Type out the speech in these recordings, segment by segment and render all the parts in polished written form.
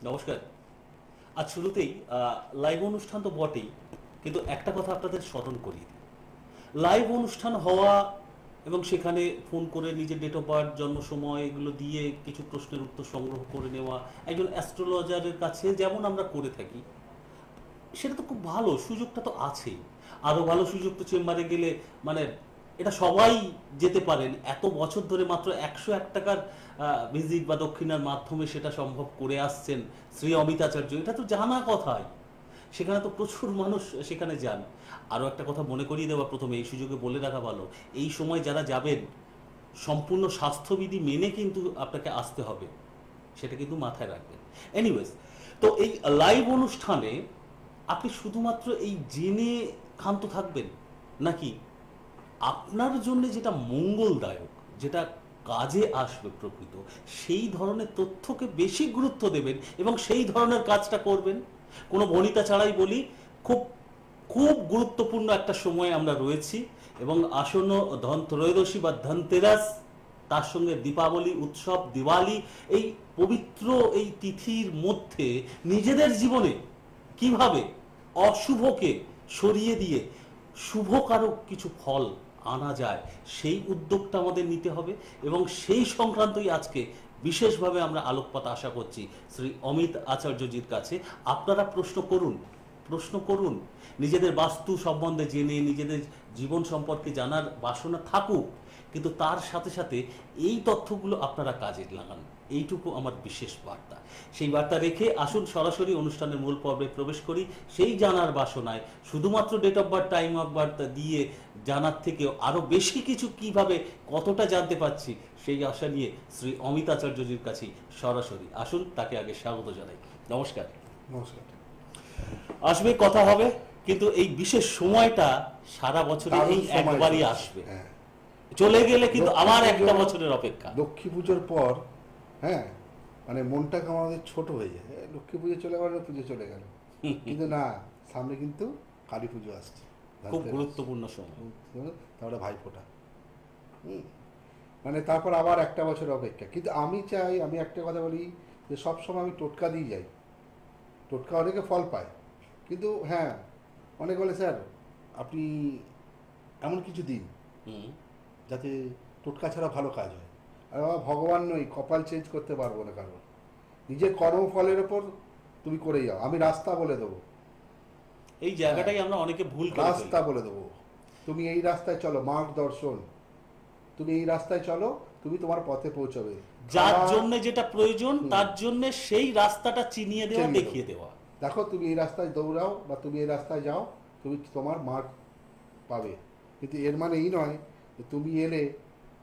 নমস্কার। আজ শুরুতেই লাইভ অনুষ্ঠান তো বটেই, কিন্তু একটা কথা আপনাদের স্মরণ করিয়ে দিই। লাইভ অনুষ্ঠান হওয়া এবং সেখানে ফোন করে নিজের ডেট অফ বার্থ, জন্ম সময় এগুলো দিয়ে কিছু প্রশ্নের উত্তর সংগ্রহ করে নেওয়া একজন অ্যাস্ট্রোলজারের কাছে যেমন আমরা করে থাকি, সেটা তো খুব ভালো, সুযোগটা তো আছেই। আরও ভালো সুযোগ তো চেম্বারে গেলে, মানে এটা সবাই যেতে পারেন। এত বছর ধরে মাত্র 101 টাকার ভিজিট বা দক্ষিণার মাধ্যমে সেটা সম্ভব করে আসছেন শ্রী অমিত আচার্য, এটা তো জানা কথাই। সেখানে তো প্রচুর মানুষ সেখানে যান। আরও একটা কথা মনে করিয়ে দেওয়া প্রথমে, এই সুযোগে বলে রাখা ভালো, এই সময় যারা যাবেন সম্পূর্ণ স্বাস্থ্যবিধি মেনে কিন্তু আপনাকে আসতে হবে, সেটা কিন্তু মাথায় রাখবেন। এনিওয়েজ, তো এই লাইভ অনুষ্ঠানে আপনি শুধুমাত্র এই জেনে ক্ষান্ত থাকবেন, নাকি আপনার জন্য যেটা মঙ্গলদায়ক, যেটা কাজে আসবে প্রকৃত, সেই ধরনের তথ্যকে বেশি গুরুত্ব দেবেন এবং সেই ধরনের কাজটা করবেন? কোনো বনিতা ছাড়াই বলি, খুব খুব গুরুত্বপূর্ণ একটা সময় আমরা রয়েছি, এবং আসন্ন ধনত্রয়োদশী বা ধনতেরাস, তার সঙ্গে দীপাবলি উৎসব, দিওয়ালি, এই পবিত্র এই তিথির মধ্যে নিজেদের জীবনে কিভাবে অশুভকে সরিয়ে দিয়ে শুভকারক কিছু ফল আনা যায়, সেই উদ্যোগটা আমাদের নিতে হবে। এবং সেই সংক্রান্তই আজকে বিশেষভাবে আমরা আলোকপাত আশা করছি শ্রী অমিত আচার্যজির কাছে। আপনারা প্রশ্ন করুন, প্রশ্ন করুন। নিজেদের বাস্তু সম্বন্ধে জেনে নিজেদের জীবন সম্পর্কে জানার বাসনা থাকুক, কিন্তু তার সাথে সাথে এই তথ্যগুলো আপনারা কাজে লাগান, এইটুকু আমার বিশেষ বার্তা। সেই বার্তা রেখে আসুন সরাসরি অনুষ্ঠানের মূল পর্বে প্রবেশ করি। সেই জানার বাসনায় শুধুমাত্র date of birth, time of birth দিয়ে জানার থেকেও আরও বেশি কিছু কিভাবে কতটা জানতে পারছি, সেই আশা নিয়ে শ্রী অমিত আচার্যজির কাছে সরাসরি আসুন। তাকে আগে স্বাগত জানাই। নমস্কার। নমস্কার। আসবে, কথা হবে, কিন্তু এই বিশেষ সময়টা সারা বছরে দারুণ এই সময় একবারই চলছে। আসবে। হ্যাঁ, চলে গেলে কিন্তু লক্ষ্মী আবার পুজো- একটা বছরের অপেক্ষা। লক্ষ্মী পুজোর পর, হ্যাঁ, মানে মনটা আমাদের ছোট হয়ে যায়। লক্ষ্মী পুজো চলে গেল, পুজো চলে গেল, কিন্তু না, সামনে কিন্তু কালী পুজো আসছে, খুব ধনতেরাস, গুরুত্বপূর্ণ সময়। তারপরে ভাইফোঁটা। হুম, মানে তারপর আবার একটা বছর অপেক্ষা। কিন্তু আমি চাই, আমি একটা কথা বলি, যে সবসময় আমি টোটকা দিয়ে যাই। টোটকা অনেকে ফল পায়, কিন্তু হ্যাঁ, অনেকে বলে স্যার আপনি এমন কিছু দিন হুম। যাতে টোটকা ছাড়া ভালো কাজ হয়। আর বাবা, ভগবান নই, কপাল চেঞ্জ করতে পারবো না কারণ নিজের কর্মফলের ওপর তুমি করে যাও। আমি রাস্তা বলে দেবো, এই জায়গাটাই আমরা অনেকে ভুল করে ফেলি। রাস্তা বলে দেবো, তুমি এই রাস্তায় চলো, মার্গদর্শন, তুমি এই রাস্তায় চলো, তুমি তোমার পথে পৌঁছবে। যার খারাপ- জন্য যেটা প্রয়োজন তার জন্য সেই রাস্তাটা চিনিয়ে দেওয়া, চিনিয়ে দেখিয়ে দেবো। দেওয়া। দেখো, তুমি এই রাস্তায় দৌড়াও বা তুমি এই রাস্তায় যাও, তুমি তোমার মার্গ পাবে। কিন্তু এর মানে এই নয় যে তুমি এলে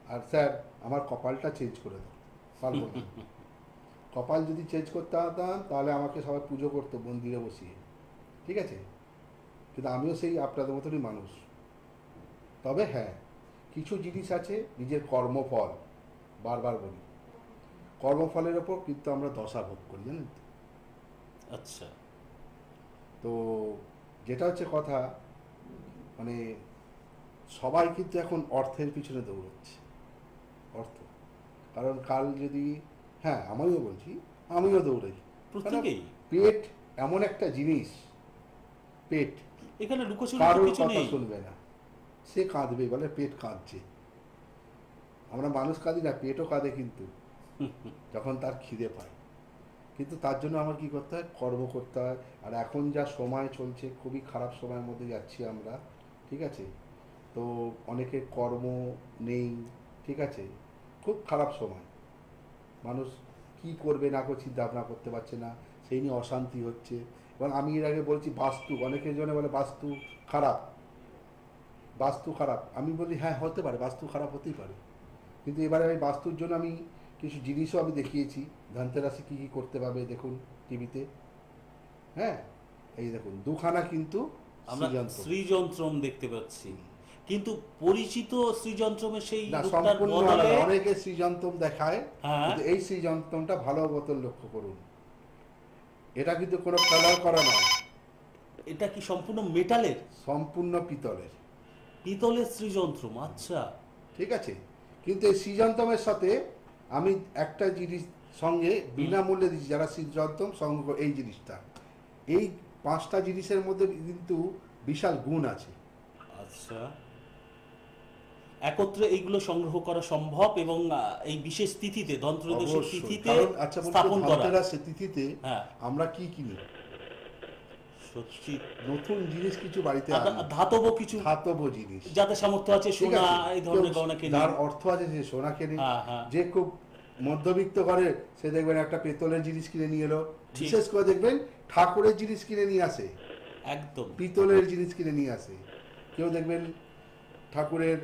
আর স্যার আমার কপালটা চেঞ্জ করে দাও, পারবো না। কপাল যদি চেঞ্জ করতে হতাম তাহলে আমাকে সবাই পুজো করতো মন্দিরে বসিয়ে, ঠিক আছে? কিন্তু আমিও সেই আপনাদের মতনই মানুষ। তবে হ্যাঁ, কিছু জিনিস আছে, নিজের কর্মফল, বারবার বলি, কর্মফলের ওপর কিন্তু আমরা দশা ভোগ করি, জানেন তো? আচ্ছা। তো যেটা হচ্ছে কথা, মানে সবাই কিন্তু এখন অর্থের পিছনে দৌড়চ্ছে, অর্থ। কারণ কাল যদি, হ্যাঁ আমিও বলছি, আমিও দৌড়াই। কারণ প্রত্যেকেই। পেট এমন একটা জিনিস, পেট এখানে লুকোচুরি তো কারোর কিছু কথা নেই। শুনবে না, সে কাঁদবে, বলে পেট কাঁদছে। আমরা মানুষ কাঁদি না, পেটও কাঁদে কিন্তু যখন তার খিদে পায়। কিন্তু তার জন্য আমার কি করতে হয়? কর্ম করতে হয়। আর এখন যা সময় চলছে, খুবই খারাপ সময়ের মধ্যে যাচ্ছি আমরা, ঠিক আছে? তো অনেকের কর্ম নেই, ঠিক আছে? খুব খারাপ সময়। মানুষ কি করবে না করছে চিন্তা ভাবনা করতে পারছে না, সেই নিয়ে অশান্তি হচ্ছে। এবং আমি এর আগে বলছি বাস্তু, অনেকের জন্য বলে বাস্তু খারাপ, বাস্তু খারাপ। আমি বলি হ্যাঁ, হতে পারে, বাস্তু খারাপ হতেই পারে, কিন্তু এবারে আমি বাস্তুর জন্য আমি কিছু জিনিসও আমি দেখিয়েছি। ধনতেরাসে কী কী করতে পারবে দেখুন টিভিতে, হ্যাঁ, এই দেখুন দুখানা কিন্তু আমরা শ্রীযন্ত্র। শ্রীযন্ত্রম দেখতে পাচ্ছি, কিন্তু পরিচিত শ্রীযন্ত্রমের সেই না, রূপটার সম্পূর্ণ বদলে আলাদা। অনেকে শ্রীযন্ত্রম দেখায়, হ্যাঁ, কিন্তু এই শ্রীযন্ত্রমটা ভালো মতন লক্ষ্য করুন, এটা কিন্তু কোনো কালার করা নয়, এটা কি সম্পূর্ণ মেটালের? সম্পূর্ণ পিতলের, পিতলের শ্রীযন্ত্রম, আচ্ছা। ঠিক আছে? কিন্তু এই শ্রীযন্ত্রমের সাথে আমি একটা জিনিস সঙ্গে বিনামূল্যে দিচ্ছি যারা শীতযন্ত্রম সংগ্রহ করে এই জিনিসটা। এই 5টা জিনিসের মধ্যে কিন্তু বিশাল গুণ আছে। আচ্ছা, একত্রে এইগুলো সংগ্রহ করা সম্ভব এবং এই বিশেষ তিথিতে ধনত্রয়োদশীর অবশ্যই। তিথিতে কারণ আচ্ছা বলুন তো, স্থাপন করা। ধনতেরাসের তিথিতে হ্যাঁ, আমরা কি কিনি? সত্যি নতুন জিনিস কিছু বাড়িতে আনি, ধাতব কিছু, ধাতব জিনিস। যাদের সামর্থ্য আছে ঠিক সোনা আছে? এই ধরনের কেউ গয়না কেনে। যার অর্থ আছে সে সোনা কেনে, হ্যাঁ, হ্যাঁ, যে খুব মধ্যবিত্ত করে সে দেখবেন একটা পেতলের জিনিস কিনে নিয়ে এলো। ঠিক। বিশেষ করে দেখবেন ঠাকুরের জিনিস কিনে নিয়ে আসে, একদম পিতলের জিনিস কিনে নিয়ে আসে। কেউ দেখবেন ঠাকুরের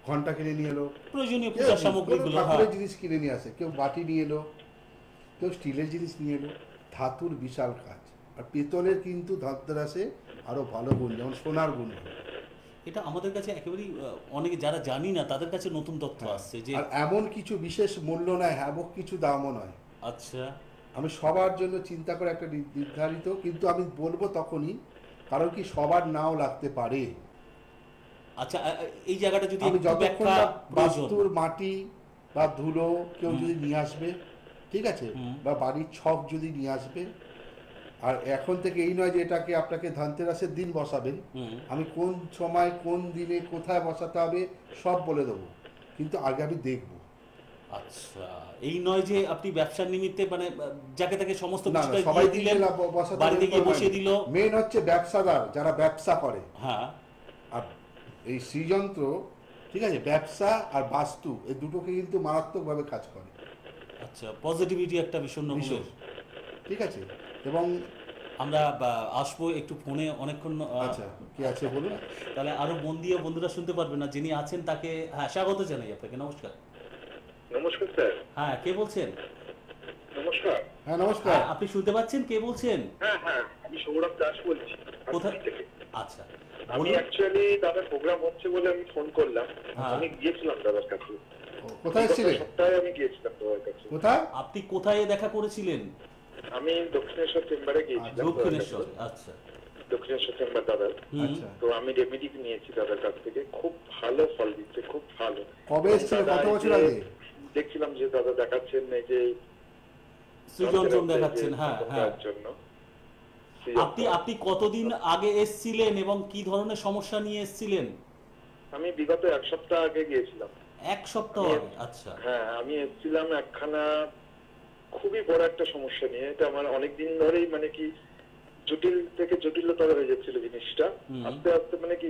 ঘন্টা কিনে নিয়ে এলো, প্রয়োজনীয় কেউ পূজার সামগ্রীগুলো। হ্যাঁ, ঠাকুরের জিনিস কিনে নিয়ে আসে, কেউ বাটি নিয়ে এলো, কেউ স্টিলের জিনিস নিয়ে এলো। ধাতুর বিশাল কাজ। আর পিতলের কিন্তু ধনতেরাসে আরো ভালো গুণ, যেমন সোনার গুণ। এটা আমাদের কাছে একেবারেই অনেকে যারা জানি না তাদের কাছে নতুন তথ্য আসছে যে আর এমন কিছু বিশেষ মূল্য নয়, এমন কিছু দামও নয়। আচ্ছা, আমি সবার জন্য চিন্তা করে একটা নির্ধারিত, কিন্তু আমি বলবো তখনই, কারণ কি সবার নাও লাগতে পারে। আচ্ছা, এই জায়গাটা যদি আমি একটু যতক্ষণ ব্যাখ্যা না প্রয়োজন। বাস্তুর মাটি বা ধুলো কেউ যদি নিয়ে আসবে, ঠিক আছে, বা বাড়ির ছক যদি নিয়ে আসবে, আর এখন থেকে এই নয় যে এটাকে আপনাকে ধনতেরাসের দিন বসাবেন, হুম, আমি কোন সময় কোন দিনে কোথায় বসাতে হবে সব বলে দেবো, কিন্তু আগে আমি দেখবো। আচ্ছা, এই নয় যে আপনি ব্যবসার নিমিত্তে মানে যাকে তাকে সমস্ত না কিছুটা সবাই দিয়ে দিলেন, বসাতে বাড়িতে গিয়ে বসিয়ে দিল। মেন হচ্ছে ব্যবসাদার যারা ব্যবসা করে। হ্যাঁ, আর এই শ্রীযন্ত্র, ঠিক আছে, ব্যবসা আর বাস্তু এই দুটোকে কিন্তু মারাত্মকভাবে কাজ করে। আচ্ছা, পজিটিভিটি একটা ভীষণ রকমের। ঠিক আছে, এবং আমরা আসবো একটু ফোনে অনেকক্ষণ। আচ্ছা কি আছে বলুন। তাহলে আরো মন দিয়ে বন্ধুরা শুনতে পারবেন না, যিনি আছেন তাকে হ্যাঁ স্বাগত জানাই আপনাকে। নমস্কার। নমস্কার স্যার। হ্যাঁ, কে বলছেন? নমস্কার। হ্যাঁ নমস্কার। হ্যাঁ, আপনি শুনতে পাচ্ছেন? কে বলছেন? হ্যাঁ হ্যাঁ, আমি সৌরভ দাস বলছি। কোথায়? থেকে। আচ্ছা, আমি বলুন। অ্যাকচুয়ালি দাদার প্রোগ্রাম হচ্ছে বলে আমি ফোন করলাম। হ্যাঁ। আমি গিয়েছিলাম দাদার কাছে। কোথায় এসেছিলেন? সপ্তাহে আমি গিয়েছিলাম দাদার কাছে। কোথায়? আপনি কোথায় দেখা করেছিলেন? আমি দক্ষিণেশ্বর চেম্বারে গিয়েছিলাম। দক্ষিণেশ্বর। আচ্ছা, দক্ষিণেশ্বর চেম্বার দাদার। হুম, আচ্ছা, তো আমি রেমেডি নিয়েছি দাদার কাছ থেকে, খুব ভালো ফল দিচ্ছে, খুব ভালো। কবে এসেছিলেন? দাদা কত এই বছর যে আগে? দেখছিলাম যে দাদা দেখাচ্ছেন এই যে সৃজনজন দেখাচ্ছেন। হ্যাঁ হ্যাঁ, করার জন্য। আপনি কতদিন আগে এসছিলেন এবং কি ধরনের সমস্যা নিয়ে এসছিলেন? আমি বিগত এক সপ্তাহ আগে গিয়েছিলাম। এক সপ্তাহ আগে? আচ্ছা, হ্যাঁ, আমি এসেছিলাম একখানা খুবই বড় একটা সমস্যা নিয়ে। এটা আমার অনেকদিন ধরেই মানে কি জটিল থেকে জটিলতর হয়ে যাচ্ছিল জিনিসটা। আস্তে আস্তে মানে কি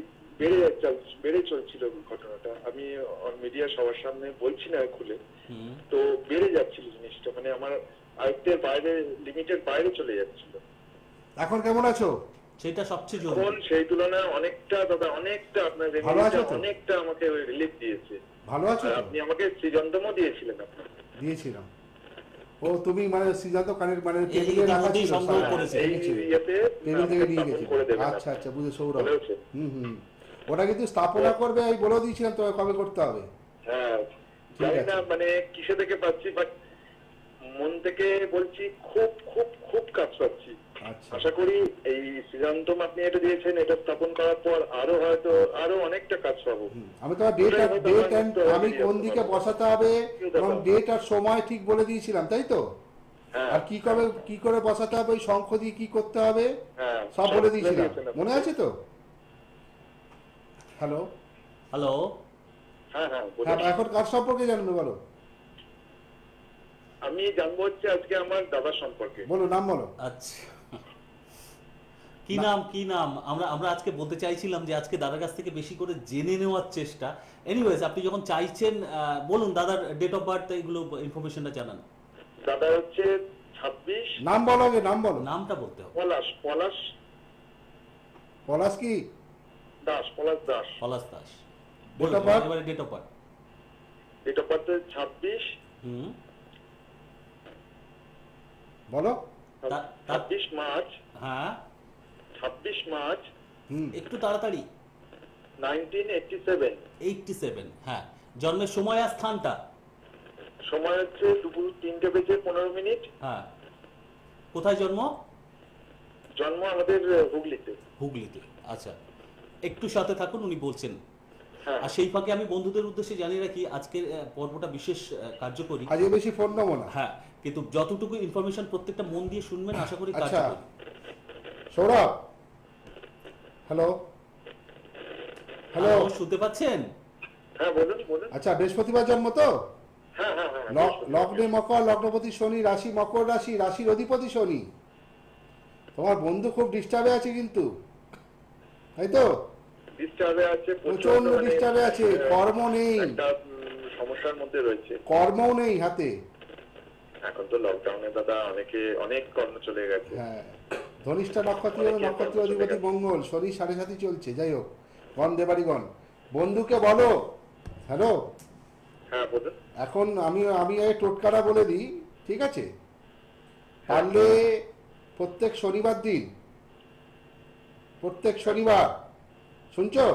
বেড়ে চলছিল ঘটনাটা। আমি মিডিয়া সবার সামনে বলছি না খুলে, তো বেড়ে যাচ্ছিল জিনিসটা, মানে আমার আয়ত্তের বাইরে, লিমিটের বাইরে চলে যাচ্ছিল। এখন কেমন আছো? সেটা সবচেয়ে এখন জরুরি। সেই তুলনায় অনেকটা দাদা, অনেকটা আপনার ভালো আছো তো? অনেকটা আমাকে রিলিফ দিয়েছে। ভালো আছো আর তো? আপনি আমাকে সৃজনতমও দিয়েছিলেন আপনার। দিয়েছিলাম। ও তুমি মানে সিদ্ধান্ত কানের মানে এই টেবিলে রাখা ইতিমধ্যেই ছিল, সংগ্রহ হ্যাঁ, করেছে। এই ইয়েতে টেবিল থেকে নিয়ে স্থাপন গেছি। করে দেবেন আচ্ছা আপনি। আচ্ছা, বুঝে সৌরভ। বলেছেন? হুম। ওটা কিন্তু স্থাপনা করবে আমি বলেও দিয়েছিলাম, তবে কবে করতে হবে। হ্যাঁ, ঠিক জানি আছে। না মানে কিসে থেকে পাচ্ছি, বাট মন থেকে বলছি খুব খুব খুব কাজ পাচ্ছি। আচ্ছা আশা করি এই সিদ্ধান্তম আপনি এটা দিয়েছেন, এটা স্থাপন করার পর আরো হয়তো আরো অনেকটা কাজ পাবো। আমি তোমার ডেট আমি কোন দিকে বসাতে হবে এবং ডেট আর সময় ঠিক বলে দিয়েছিলাম, তাই তো? হ্যাঁ, আর কি করে বসাতে হবে, ওই শঙ্খ দিয়ে কি করতে হবে হ্যাঁ, সব বলে দিয়েছিলাম, দিয়েছেন আপনি। মনে আছে তো? হ্যালো। হ্যালো, হ্যাঁ হ্যাঁ, বলুন। হ্যাঁ, এখন কার সম্পর্কে জানবে বলো? আমি জানবো হচ্ছে আজকে আমার দাদার সম্পর্কে। বলো, নাম বলো। আচ্ছা, কি নাম আমরা আজকে বলতে চাইছিলাম যে আজকে দাদার কাছ থেকে বেশি করে জেনে নেওয়ার চেষ্টা। এনিওয়েজ, আপনি যখন চাইছেন বলুন দাদার ডেট অফ বার্থ, এগুলো ইনফরমেশনটা জানান। দাদা হচ্ছে 26 নাম বলো আগে, নাম বলো। নামটা বলতে হবে। পলাশ পলাশ কি? Das. Palash Das. Date of birth? এবারে date of birth. Date of birth 26 হুম, বলো। 26 মার্চ। হ্যাঁ, 26 মার্চ একটু তাড়াতাড়ি। 1987। 87। হ্যাঁ, জন্মের সময় আর স্থানটা? সময় হচ্ছে দুপুর 3:15। হ্যাঁ, কোথায় জন্ম? জন্ম আমাদের হুগলিতে। হুগলিতে। আচ্ছা, একটু সাথে থাকুন, উনি বলছেন। হ্যাঁ। আর সেই ফাঁকে আমি বন্ধুদের উদ্দেশ্যে জানিয়ে রাখি আজকের পর্বটা বিশেষ কার্যকরী। আজকে বেশি ফোন নেবো না। হ্যাঁ, কিন্তু যতটুকু ইনফরমেশন প্রত্যেকটা মন দিয়ে শুনবেন, আশা করি আচ্ছা। কার্যকরী। সৌরভ, হ্যালো হ্যালো, হ্যালো, শুনতে পাচ্ছেন? হ্যাঁ বলুন বলুন। আচ্ছা বৃহস্পতিবার জন্ম তো? হ্যাঁ হ্যাঁ হ্যাঁ। লগ্নে মকর, লগ্নপতি শনি, রাশি মকর রাশি, রাশির অধিপতি শনি। তোমার বন্ধু খুব ডিস্টার্বে আছে কিন্তু, তাই তো? ডিস্টার্বে আছে, প্রচন্ড ডিস্টার্বে আছে, কর্ম নেই, একটা সমস্যার মধ্যে রয়েছে। কর্মও নেই হাতে। এখন তো লকডাউনে দাদা অনেক কর্ম চলে গেছে। হ্যাঁ, ধনিষ্ঠা নক্ষত্র অধিপতি মঙ্গল, শনি 7.5 চলছে। যাই হোক, গণ দেবাড়িগণ, বন্ধুকে বলো। হ্যালো, হ্যাঁ বলুন। এখন আমি এই টোটকাটা বলে দিই, ঠিক আছে? পারলে প্রত্যেক শনিবার দিন, প্রত্যেক শনিবার, শুনছো?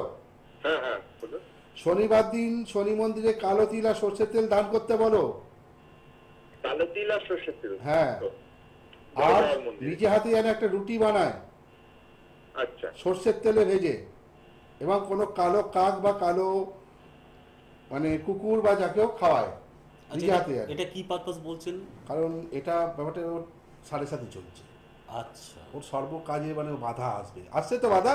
হ্যাঁ হ্যাঁ বলুন। শনিবার দিন শনি মন্দিরে কালো তিল আর সর্ষের তেল দান করতে বলো। কালো তিল আর সর্ষের তেল? হ্যাঁ, আর নিজে হাতে যেন একটা রুটি বানায়, আচ্ছা। সর্ষের তেলে ভেজে, এবং কোনো কালো কাক বা কালো মানে কুকুর বা যাকেও খাওয়ায় নিজে হাতে। এটা কি পারপাস বলছেন? কারণ এটা ব্যাপারটা ওর 7.5 চলছে, আচ্ছা, ওর সর্ব কাজে মানে বাধা আসছে তো বাধা,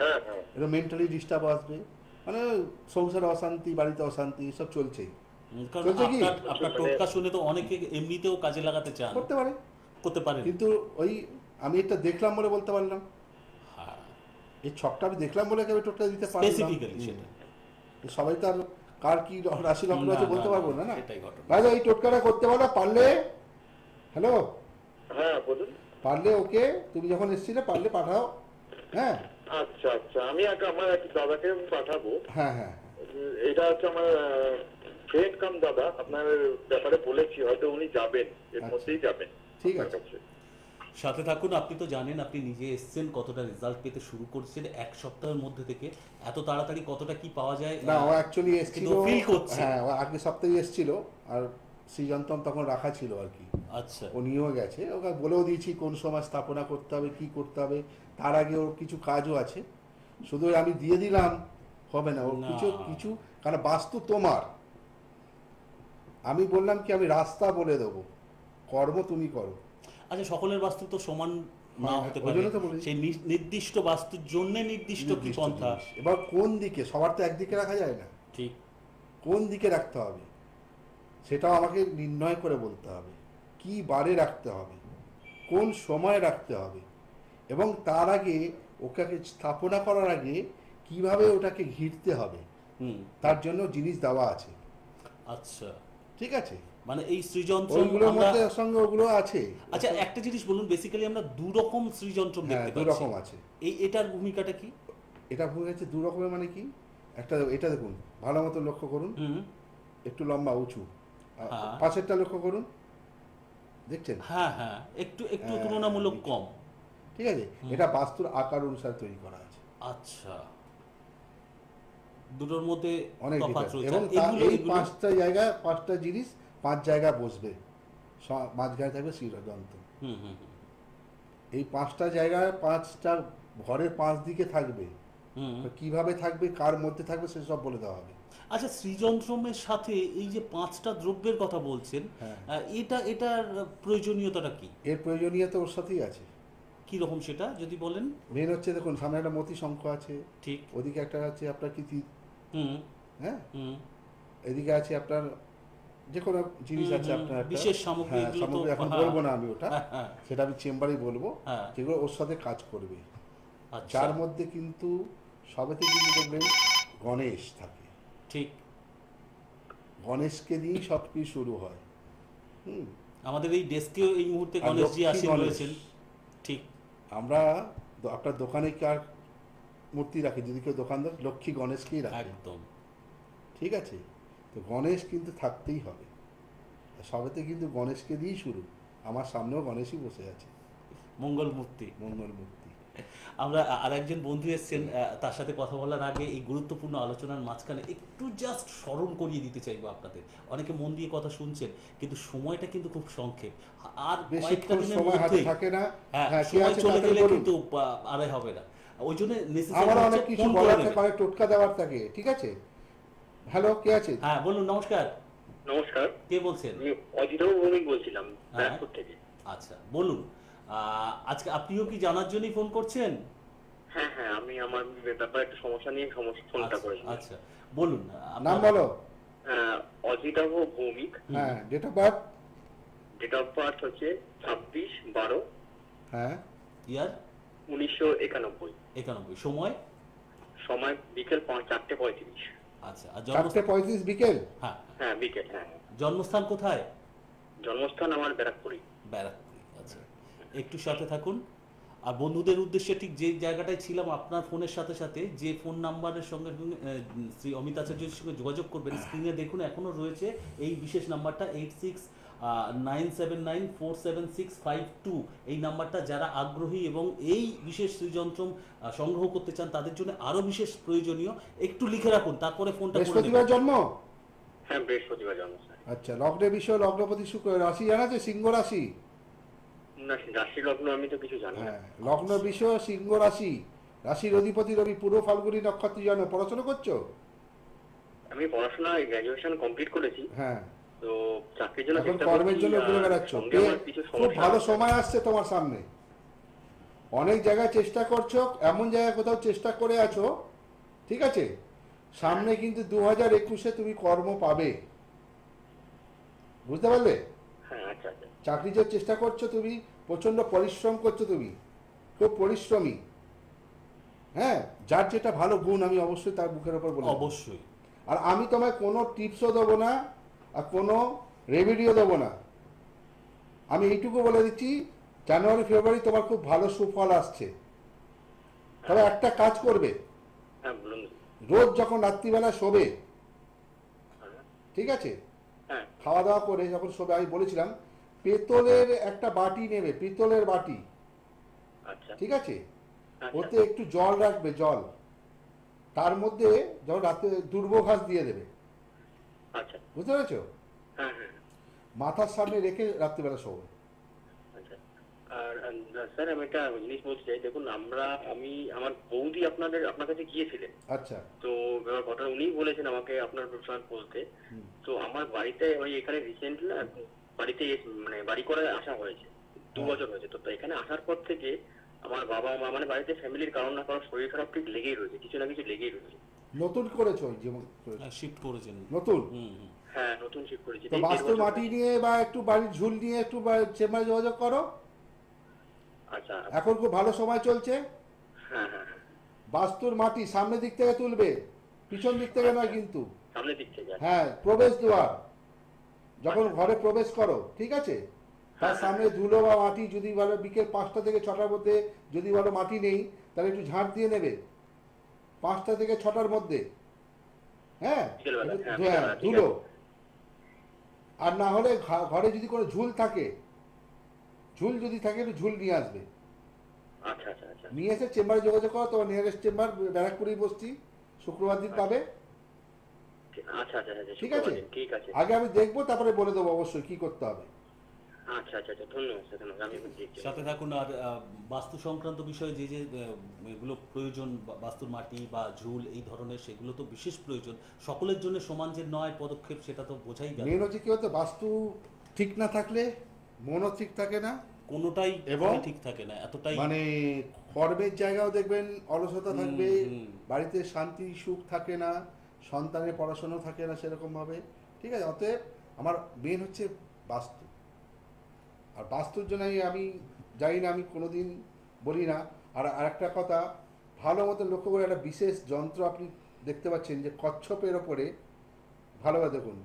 হ্যাঁ হ্যাঁ। এটা মেন্টালি ডিস্টার্ব আসবে, মানে সংসারে অশান্তি, বাড়িতে অশান্তি, সব চলছেই। কারণ চলছে কি? আপনার টোটকা শুনে তো অনেকে এমনিতেও কাজে লাগাতে চান, করতে পারে, পারেন। কিন্তু ওই আমি এটা দেখলাম বলে বলতে পারলাম, হ্যাঁ, এই ছকটা আমি দেখলাম বলে আমি টোটকা দিতে পারলাম। স্পেসিফিক্যালি সেটা। সবাই তো আর কার কি রাশি লগ্ন আছে বলতে পারবো না, না? এটাই ঘটনা। ভাই এই টোটকাটা করতে পারো পারলে। হ্যালো, হ্যাঁ বলুন। পারলে ওকে, তুমি যখন এসছিলে পারলে পাঠাও। হ্যাঁ আচ্ছা আচ্ছা, আমি আমার এক দাদাকে পাঠাবো। হ্যাঁ হ্যাঁ, এটা হচ্ছে আমার ফ্রেন্ড কাম দাদা, আপনার ব্যাপারে বলেছি, হয়তো উনি যাবেন, এর মধ্যেই যাবেন। ঠিক আছে। সাথে থাকুন। আপনি তো জানেন, আপনি নিজে এসছেন, কতটা রেজাল্ট পেতে শুরু করছেন এক সপ্তাহের মধ্যে থেকে। এত তাড়াতাড়ি কতটা কি পাওয়া যায় না, ও অ্যাকচুয়ালি এসেছিল, ফিল করছে। হ্যাঁ, ও আগের সপ্তাহে এসেছিল, আর সৃজনতম তখন রাখা ছিল আর কি। আচ্ছা, ও নিয়েও গেছে, ওকে বলেও দিয়েছি কোন সময় স্থাপনা করতে হবে, কি করতে হবে। তার আগে ওর কিছু কাজও আছে, শুধু আমি দিয়ে দিলাম হবে না, ওর না। কিছু কারণ বাস্তু তোমার। আমি বললাম কি, আমি রাস্তা বলে দেবো, কর্ম তুমি করো। আচ্ছা, সকলের বাস্তু তো সমান না হতে ওই পারে, জন্য তো বলেছি। সেই নির্দিষ্ট বাস্তুর জন্য নির্দিষ্ট কি পন্থা। জিনিস। এবার কোন দিকে, সবার তো একদিকে রাখা যায় না, ঠিক, কোন দিকে রাখতে হবে সেটাও আমাকে নির্ণয় করে বলতে হবে। কি বারে রাখতে হবে, কোন সময় রাখতে হবে, এবং তার আগে ওকে স্থাপনা করার আগে কিভাবে ওটাকে ঘিরতে হবে, তার জন্য জিনিস দেওয়া আছে। আচ্ছা, ঠিক আছে, মানে এই সৃজনযন্ত্র ওইগুলোর মধ্যে সঙ্গে ওগুলো আছে। আচ্ছা, একটা জিনিস বলুন, বেসিক্যালি আমরা দু রকম সৃজনযন্ত্র দেখতে দু পাচ্ছি। রকম আছে। এটার ভূমিকাটা কি? এটা ভুল গেছে, দু রকমের মানে কি, একটা এটা দেখুন ভালো মতো লক্ষ্য করুন, একটু লম্বা উঁচু, হ্যাঁ। পাশেরটা লক্ষ্য করুন, দেখছেন? হ্যাঁ হ্যাঁ, একটু তুলনামূলক কম। ঠিক আছে, এটা বাস্তুর আকার অনুসারে তৈরি করা আছে। আচ্ছা, দুটোর মধ্যে অনেক তফাৎ difference। রয়েছে। এবং এগুলো এই 5টা জায়গা, 5টা জিনিস 5 জায়গায় বসবে, মাঝখানে থাকবে শ্রীযন্ত্র। এই 5টা জায়গায় 5টা ঘরের 5 দিকে থাকবে, কিভাবে থাকবে, কার মধ্যে থাকবে, সেসব বলে দেওয়া হবে। আচ্ছা, সৃজনশ্রমের সাথে এই যে 5টা দ্রব্যের কথা বলছেন, এটার প্রয়োজনীয়তাটা কি? এর প্রয়োজনীয়তা ওর সাথেই আছে। কি রকম সেটা যদি বলেন? মেন হচ্ছে দেখুন, সামনে একটা মতি শঙ্খ আছে, ঠিক, ওদিকে একটা আছে আপনার কি, হ্যাঁ, এদিকে আছে আপনার যে কোনো জিনিস আছে আপনার বিশেষ সামগ্রী। সামগ্রী এখন বলবো না আমি ওটা, সেটা আমি চেম্বারেই বলবো, যেগুলো ওর সাথে কাজ করবে। যার মধ্যে কিন্তু সবেতে কিন্তু দেখবেন গণেশ থাকে। ঠিক, গণেশকে দিয়েই সব কিছু শুরু হয়। আমাদের এই ডেস্কেও এই মুহূর্তে গণেশজি আসীন রয়েছেন। ঠিক, আমরা আপনার দোকানে কি আর মূর্তি রাখি, যদি কেউ দোকানদার লক্ষ্মী গণেশকেই রাখে, একদম ঠিক আছে? তো গণেশ কিন্তু থাকতেই হবে, সবেতে কিন্তু গণেশকে দিয়েই শুরু। আমার সামনেও গণেশই বসে আছে, মঙ্গল মূর্তি। আমরা আরেকজন বন্ধু এসেছেন, তার সাথে কথা বলার আগে এই গুরুত্বপূর্ণ আলোচনার মাঝখানে একটু জাস্ট স্মরণ করিয়ে দিতে চাইবো আপনাদের। অনেকে মন দিয়ে কথা শুনছেন, কিন্তু সময়টা কিন্তু খুব সংক্ষেপ, আর কয়েকটা দিনের মধ্যে থাকে না। সময় চলে গেলে কিন্তু আরে হবে না। ওই জন্য আমার নেসেসারি অনেক কিছু ফোন করে বলার নেবেন। থাকে, অনেক টোটকা দেওয়ার থাকে, ঠিক আছে? হ্যালো, কে আছে? হ্যাঁ বলুন, নমস্কার, নমস্কার, কে বলছেন? আমি অজিতবাবু ভৌমিক বলছিলাম হ্যাঁ। ব্যারাকপুর থেকে। আচ্ছা বলুন, আজকে আপনিও কি জানার জন্যই ফোন করছেন? হ্যাঁ হ্যাঁ, আমি আমার ব্যাপারে একটা সমস্যা নিয়ে ফোনটা আচ্ছা, করেছি। আচ্ছা বলুন নাম বলো। অজিতবাবু ভৌমিক, হ্যাঁ, date of birth. Date of birth হচ্ছে 26/12/1991। হ্যাঁ, ইয়ার 91, সময়? সময় বিকেল 4:35। আচ্ছা, আর 4:35 বিকেল। হ্যাঁ, হ্যাঁ বিকেল, হ্যাঁ। জন্মস্থান কোথায়? জন্মস্থান আমার ব্যারাকপুরি। ব্যারাকপুরে। আচ্ছা, একটু সাথে থাকুন। আর বন্ধুদের উদ্দেশ্যে ঠিক যে জায়গাটায় ছিলাম, আপনার ফোনের সাথে সাথে যে ফোন নাম্বারের সঙ্গে শ্রী অমিত আচার্যের সঙ্গে যোগাযোগ করবেন, স্ক্রিনে দেখুন এখনো রয়েছে এই বিশেষ নাম্বারটা 8697947652। এই নাম্বারটা যারা আগ্রহী এবং এই বিশেষ শ্রীযন্ত্রম সংগ্রহ করতে চান তাদের জন্য আরো বিশেষ প্রয়োজনীয়, একটু লিখে রাখুন, তারপরে ফোনটা করে বৃহস্পতিবার নেবেন। জন্ম? হ্যাঁ, বৃহস্পতিবার জন্ম স্যার। আচ্ছা, লগ্নের বিষয়, লগ্নপতি শুক্র, রাশি জানা আছে? সিংহ রাশি। না, রাশি লগ্ন আমি তো কিছু জানি না। হ্যাঁ, লগ্ন বিষয় সিংহ রাশি, রাশির অধিপতি রবি, পূর্ব ফাল্গুনী নক্ষত্র জন্ম। পড়াশোনা করছো? আমি পড়াশোনা গ্র্যাজুয়েশন কমপ্লিট করেছি, হ্যাঁ, তো চাকরির জন্য এখন চেষ্টা কর্মের করছি, জন্য আর ঘুরে বেড়াচ্ছ। সঙ্গে আমার কিছু খুব সমস্যা ভালো আছে। সময় আসছে তোমার সামনে, অনেক জায়গায় চেষ্টা করছো, এমন জায়গায় কোথাও চেষ্টা করে আছো, ঠিক আছে? সামনে কিন্তু 2021-এ তুমি কর্ম পাবে, বুঝতে পারলে? হ্যাঁ, আচ্ছা আচ্ছা। চাকরির যে চেষ্টা করছো তুমি, প্রচন্ড পরিশ্রম করছো, তুমি খুব পরিশ্রমী। হ্যাঁ, যার যেটা ভালো গুণ আমি অবশ্যই তার মুখের ওপর বলবো। অবশ্যই। আর আমি তোমায় কোনো টিপসও দেবো না আর কোনো রেমেডিও দেবো না। আমি এইটুকু বলে দিচ্ছি, জানুয়ারি ফেব্রুয়ারি তোমার খুব ভালো সুফল আসছে। তবে একটা কাজ করবে, হ্যাঁ বলুন। রোজ যখন রাত্রিবেলা শোবে, হ্যাঁ, ঠিক আছে, হ্যাঁ, খাওয়া দাওয়া করে যখন শোবে, আমি বলেছিলাম পেতলের একটা বাটি নেবে, পিতলের বাটি, আচ্ছা ঠিক আছে? আচ্ছা। ওতে একটু জল রাখবে, জল, তার মধ্যে যখন রাতে দুর্ব ঘাস দিয়ে দেবে, আচ্ছা, বুঝতে পেরেছো? হ্যাঁ হ্যাঁ, মাথার সামনে রেখে রাত্রিবেলা শোবে। আচ্ছা। আর স্যার, আমি একটা জিনিস বলতে চাই, দেখুন আমি আমার বৌদি আপনার কাছে গিয়েছিলেন, আচ্ছা, তো এবার ঘটনা উনিই বলেছেন আমাকে আপনার প্রশ্ন বলতে। তো আমার বাড়িতে ওই এখানে রিসেন্টলি না বাড়িতে মানে বাড়ি করে আসা হয়েছে, 2 বছর হয়েছে। তো এখানে আসার পর থেকে আমার বাবা মা মানে বাড়িতে ফ্যামিলির কারণ না কারণ শরীর খারাপ ঠিক লেগেই রয়েছে, কিছু না কিছু লেগেই রয়েছে। নতুন করেছো যেমন শিফট করেছেন নতুন? হ্যাঁ, নতুন শিফট করেছি। তো বাস্তু মাটি নিয়ে বা একটু বাড়ির ঝুল নিয়ে একটু চেম্বারে যোগাযোগ করো। আচ্ছা, এখন খুব ভালো সময় চলছে। হ্যাঁ হ্যাঁ হ্যাঁ, বাস্তুর মাটি সামনের দিক থেকে তুলবে, পিছন দিক থেকে নয় কিন্তু। সামনের দিক থেকে। হ্যাঁ, প্রবেশ দ্বার যখন ঘরে প্রবেশ করো, ঠিক আছে, তার সামনে ধুলো বা মাটি, যদি বলো বিকেল 5টা থেকে 6টার মধ্যে, যদি বলো মাটি নেই তাহলে একটু ঝাঁট দিয়ে নেবে 5টা থেকে 6টার মধ্যে। হ্যাঁ, বিকেলবেলা, হ্যাঁ, হ্যাঁ, বিকেলবেলা, ঠিক ধুলো। আছে। আর না হলে ঘরে যদি কোনো ঝুল থাকে, ঝুল যদি থাকে একটু ঝুল নিয়ে আসবে, আচ্ছা আচ্ছা আচ্ছা, নিয়ে এসে চেম্বারে যোগাযোগ করো। তোমার নিয়ারেস্ট চেম্বার ব্যারাকপুরেই বসছি, শুক্রবার দিন পাবে, আচ্ছা আচ্ছা আচ্ছা, ঠিক আছে? ঠিক আছে। আগে আমি দেখবো, তারপরে বলে দেবো অবশ্যই কি করতে হবে। আচ্ছা আচ্ছা আচ্ছা, ধন্যবাদ স্যার, ধন্যবাদ। আমি দেখছি। সাথে থাকুন। আর বাস্তু সংক্রান্ত বিষয়ে যে যে এগুলো প্রয়োজন, বাস্তুর মাটি বা ঝুল এই ধরনের, সেগুলো তো বিশেষ প্রয়োজন, সকলের জন্য সমান যে নয় পদক্ষেপ সেটা তো বোঝাই গেল। মেন হচ্ছে কি হতো, বাস্তু ঠিক না থাকলে মনও ঠিক থাকে না, কোনোটাই এবং ঠিক থাকে না, এতটাই মানে কর্মের জায়গাও দেখবেন অলসতা থাকবে, হুম। বাড়িতে শান্তি সুখ থাকে না, সন্তানের পড়াশোনা থাকে না সেরকম ভাবে, ঠিক আছে? অতএব আমার মেন হচ্ছে বাস্তু। আর বাস্তুর জন্য আমি জানি না, আমি কোনোদিন বলি না। আর আরেকটা কথা, ভালো মতো লক্ষ্য করে একটা বিশেষ যন্ত্র আপনি দেখতে পাচ্ছেন যে কচ্ছপের ওপরে, ভালোভাবে দেখুন,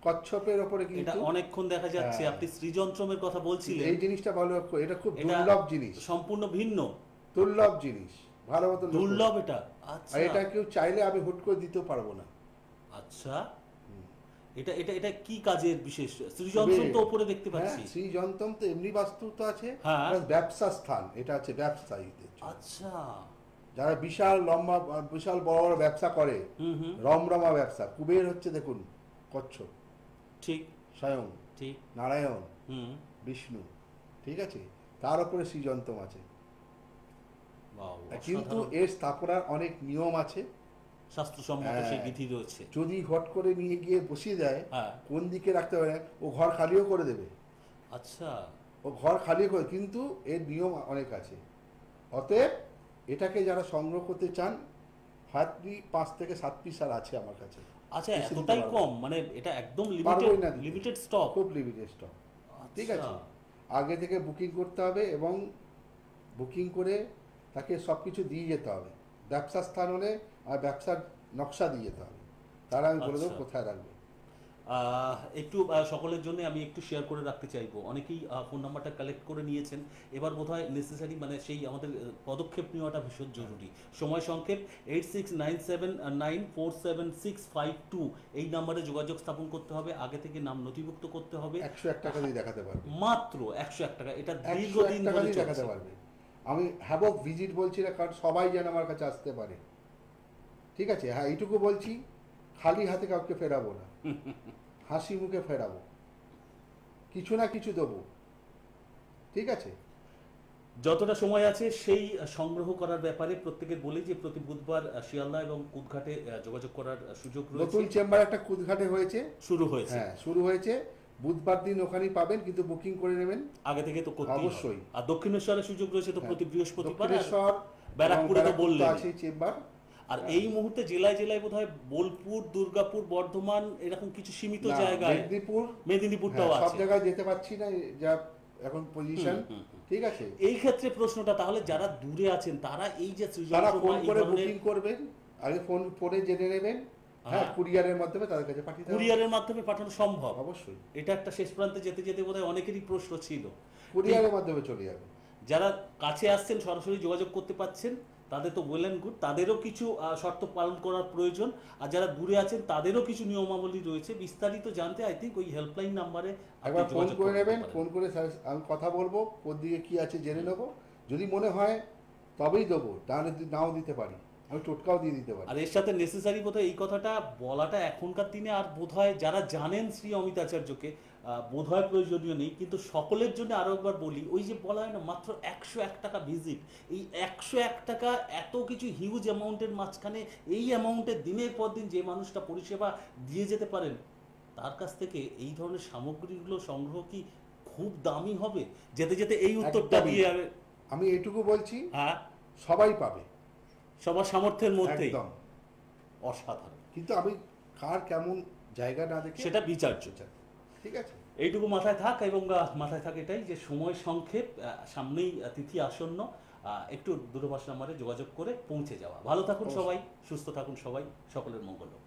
কচ্ছপের ওপরে এটা কিন্তু অনেকক্ষণ দেখা যাচ্ছে। হ্যাঁ। আপনি শ্রীযন্ত্রমের কথা বলছিলেন, এই জিনিসটা ভালো লক্ষ্য, এটা খুব এটা দুর্লভ জিনিস, সম্পূর্ণ ভিন্ন, দুর্লভ জিনিস, ভালো মতো লক্ষ্য করুন। দুর্লভ এটা। আচ্ছা আর এটা কেউ চাইলে আমি হুট করে দিতেও পারবো না। আচ্ছা, এটা এটা এটা কি কাজের বিশেষ? শ্রীযন্ত্রম তো উপরে দেখতে হ্যাঁ, পাচ্ছি। শ্রীযন্ত্রম তো এমনি বাস্তু তো আছে, হ্যাঁ। প্লাস ব্যবসা স্থান, এটা আছে ব্যবসায়ীদের জন্য। আচ্ছা, যারা বিশাল লম্বা, বিশাল বড় বড় ব্যবসা করে, হুম হুম, রমরমা ব্যবসা, কুবের হচ্ছে দেখুন কচ্ছপ, ঠিক স্বয়ং ঠিক, নারায়ণ, হুম। বিষ্ণু, ঠিক আছে, তার উপরে শ্রীযন্ত্রম আছে। বাহ, কিন্তু অসাধারণ। এর স্থাপনার অনেক নিয়ম আছে। শাস্ত্রসম্মত সেই হ্যাঁ। বিধি রয়েছে। যদি হট করে নিয়ে গিয়ে বসিয়ে দেয়, হ্যাঁ। কোন দিকে রাখতে হবে ও ঘর খালিও করে দেবে, আচ্ছা। ও ঘর খালি করে, কিন্তু এর নিয়ম অনেক আছে। অতএব এটাকে যারা সংগ্রহ করতে চান, হাতলি 5 থেকে 7 পিস আর আছে আমার কাছে। আচ্ছা, বেশি দিতে এতটাই পারবো কম, মানে এটা একদম পারবোই না দিতে। Limited stock. খুব লিমিটেড স্টক। ঠিক আছে, আগে থেকে বুকিং করতে হবে এবং বুকিং করে তাকে সব কিছু দিয়ে যেতে হবে। ব্যবসার স্থান হলে আর ব্যবসার নকশা দিয়ে যেতে হবে, তারা আমি বলে দেবো আচ্ছা। কোথায় রাখবে। একটু সকলের জন্য আমি একটু শেয়ার করে রাখতে চাইবো। অনেকেই ফোন নাম্বারটা কালেক্ট করে নিয়েছেন, এবার বোধহয় নেসেসারি মানে সেই আমাদের পদক্ষেপ নেওয়াটা ভীষণ জরুরি। সময় সংক্ষেপ 8697947652 এই নাম্বারে যোগাযোগ স্থাপন করতে হবে, আগে থেকে নাম নথিভুক্ত করতে হবে। 101 টাকা দিয়ে দেখাতে পারবে, মাত্র 101 টাকা। এটা 101 দীর্ঘদিন টাকা ধরে দিয়ে দেখাতে চলছে। পারবে। আমি হ্যাবক ভিজিট বলছি না, কারণ সবাই যেন আমার কাছে আসতে পারে। ঠিক আছে, হ্যাঁ এইটুকু বলছি, খালি হাতে কাউকে ফেরাবো না, হাসি মুখে ফেরাবো, কিছু না কিছু দেবো। ঠিক আছে, যতটা সময় আছে সেই সংগ্রহ করার ব্যাপারে প্রত্যেকের বলি যে প্রতি বুধবার শিয়ালদা এবং কুদঘাটে যোগাযোগ করার সুযোগ রয়েছে। নতুন চেম্বার একটা কুদঘাটে হয়েছে, শুরু হয়েছে। হ্যাঁ শুরু হয়েছে, বুধবার দিন ওখানেই পাবেন, কিন্তু বুকিং করে নেবেন আগে থেকে তো করতেই হবে। অবশ্যই। আর দক্ষিণেশ্বরের সুযোগ রয়েছে তো প্রতি বৃহস্পতিবার। আর দক্ষিণেশ্বর ব্যারাকপুরে তো বললেন। আছে চেম্বার। আর এই মুহূর্তে জেলায় জেলায় বোধহয় বোলপুর, দুর্গাপুর, বর্ধমান এরকম কিছু সীমিত না, জায়গায়, মেদিনীপুর, মেদিনীপুরটাও হ্যাঁ, সব আছে। জায়গায় যেতে পারছি না যা এখন পজিশন। ঠিক আছে, এই ক্ষেত্রে প্রশ্নটা তাহলে যারা দূরে আছেন তারা এই যে তারা সৃজনশীল ফোন বা এই করে ধরনের বুকিং করবেন, আগে ফোন করে জেনে নেবেন। হ্যাঁ, কুরিয়ারের মাধ্যমে তাদের কাছে পাঠিয়ে দেবেন। কুরিয়ারের মাধ্যমে পাঠানো সম্ভব? অবশ্যই এটা একটা শেষ প্রান্তে যেতে যেতে বোধহয় অনেকেরই প্রশ্ন ছিল। কুরিয়ারের মাধ্যমে চলে যাবে। যারা কাছে আসছেন সরাসরি যোগাযোগ করতে পারছেন তাদের তো ওয়েল অ্যান্ড গুড, তাদেরও কিছু শর্ত পালন করার প্রয়োজন। আর যারা দূরে আছেন তাদেরও কিছু নিয়মাবলী রয়েছে। বিস্তারিত জানতে আই থিঙ্ক ওই হেল্পলাইন নাম্বারে একবার ফোন করে নেবেন, ফোন করে আমি কথা বলবো, কোন দিকে কি আছে জেনে নেবো। যদি মনে হয় তবেই দেবো, তাহলে নাও দিতে পারি, আমি টোটকাও দিয়ে দিতে পারি। আর এর সাথে নেসেসারি বোধহয় এই কথাটা বলাটা এখনকার দিনে আর বোধহয় যারা জানেন শ্রী অমিতাচার্যকে বোধহয় প্রয়োজনীয় নেই, কিন্তু সকলের জন্য আরো একবার বলি, ওই যে বলা হয় না মাত্র 101 টাকা ভিজিট, এই 101 টাকা এত কিছু হিউজ অ্যামাউন্টের মাঝখানে এই অ্যামাউন্টের দিনের পর দিন যে মানুষটা পরিষেবা দিয়ে যেতে পারেন, তার কাছ থেকে এই ধরনের সামগ্রীগুলো সংগ্রহ কি খুব দামি হবে? যেতে যেতে এই উত্তরটা একদমই। দিয়ে যাবে। আমি এটুকু বলছি, হ্যাঁ, সবাই পাবে, সবার সামর্থ্যের মধ্যেই। একদম। অসাধারণ। কিন্তু আমি কার কেমন জায়গা না দেখে সেটা বিচার্য। ঠিক আছে, এইটুকু মাথায় থাক, এবং মাথায় থাক এটাই যে সময় সংক্ষেপ, সামনেই তিথি আসন্ন, একটু দূরভাষ নাম্বারে যোগাযোগ করে পৌঁছে যাওয়া। ভালো থাকুন সবাই, সুস্থ থাকুন সবাই, সকলের মঙ্গল হোক।